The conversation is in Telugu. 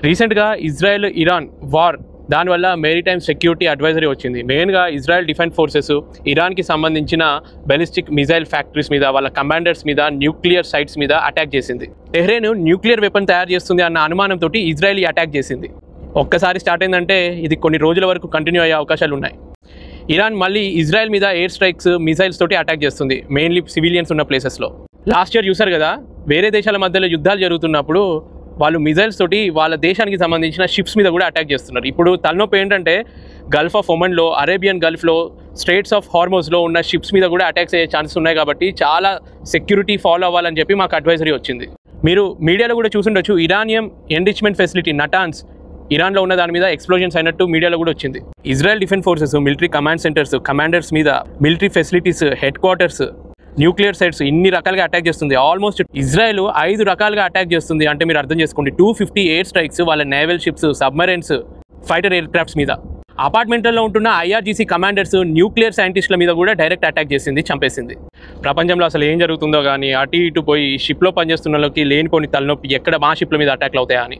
రీసెంట్గా ఇజ్రాయెల్ ఇరాన్ వార్ దానివల్ల మెరిటైమ్ సెక్యూరిటీ అడ్వైజరీ వచ్చింది. మెయిన్గా ఇజ్రాయెల్ డిఫెన్స్ ఫోర్సెస్ ఇరాన్కి సంబంధించిన బెలిస్టిక్ మిజైల్ ఫ్యాక్టరీస్ మీద, వాళ్ళ కమాండర్స్ మీద, న్యూక్లియర్ సైట్స్ మీద అటాక్ చేసింది. టెహ్రాన్ న్యూక్లియర్ వెపన్ తయారు చేస్తుంది అన్న అనుమానంతో ఇజ్రాయెల్ అటాక్ చేసింది. ఒక్కసారి స్టార్ట్ అయిందంటే ఇది కొన్ని రోజుల వరకు కంటిన్యూ అయ్యే అవకాశాలు ఉన్నాయి. ఇరాన్ మళ్ళీ ఇజ్రాయెల్ మీద ఎయిర్ స్ట్రైక్స్, మిసైల్స్ తోటి అటాక్ చేస్తుంది, మెయిన్లీ సివిలియన్స్ ఉన్న ప్లేసెస్లో. లాస్ట్ ఇయర్ చూసారు కదా, వేరే దేశాల మధ్యలో యుద్ధాలు జరుగుతున్నప్పుడు వాళ్ళు మిజైల్స్ తోటి వాళ్ళ దేశానికి సంబంధించిన షిప్స్ మీద కూడా అటాక్ చేస్తున్నారు. ఇప్పుడు తలనొప్పి ఏంటంటే Gulf of ఒమన్లో, Arabian గల్ఫ్లో, Straits of హార్మోస్లో ఉన్న షిప్స్ మీద కూడా అటాక్స్ అయ్యే ఛాన్సెస్ ఉన్నాయి. కాబట్టి చాలా సెక్యూరిటీ ఫాలో అవ్వాలని చెప్పి మాకు అడ్వైజరీ వచ్చింది. మీరు మీడియాలో కూడా చూసుండొచ్చు, ఇరానియం ఎన్రిచ్మెంట్ ఫెసిలిటీ నటాన్స్ ఇరాన్లో ఉన్న దాని మీద ఎక్స్ప్లోజన్స్ అయినట్టు మీడియాలో కూడా వచ్చింది. Israel defence forces military command centres, commanders మీద, military facilities, headquarters, nuclear sites ఇన్ని రకాలుగా అటాక్ చేస్తుంది. ఆల్మోస్ట్ ఇజ్రాయెల్ 5 రకాలుగా అటాక్ చేస్తుంది. అంటే మీరు అర్థం చేసుకోండి, 250 ఎయిర్ స్ట్రైక్స్ వాళ్ళ naval ships, submarines, fighter air crafts మీద. అపార్ట్మెంట్లలో ఉంటున్న ఐఆర్జీసీ కమాండర్స్, న్యూక్లియర్ సైంటిస్టుల మీద కూడా డైరెక్ట్ అటాక్ చేసింది, చంపేసింది. ప్రపంచంలో అసలు ఏం జరుగుతుందో కానీ అటు ఇటు పోయి షిప్లో పనిచేస్తున్న వాళ్ళకి లేనిపోని తలనొప్పి, ఎక్కడ మా షిప్ల మీద అటాక్లు అవుతాయా అని.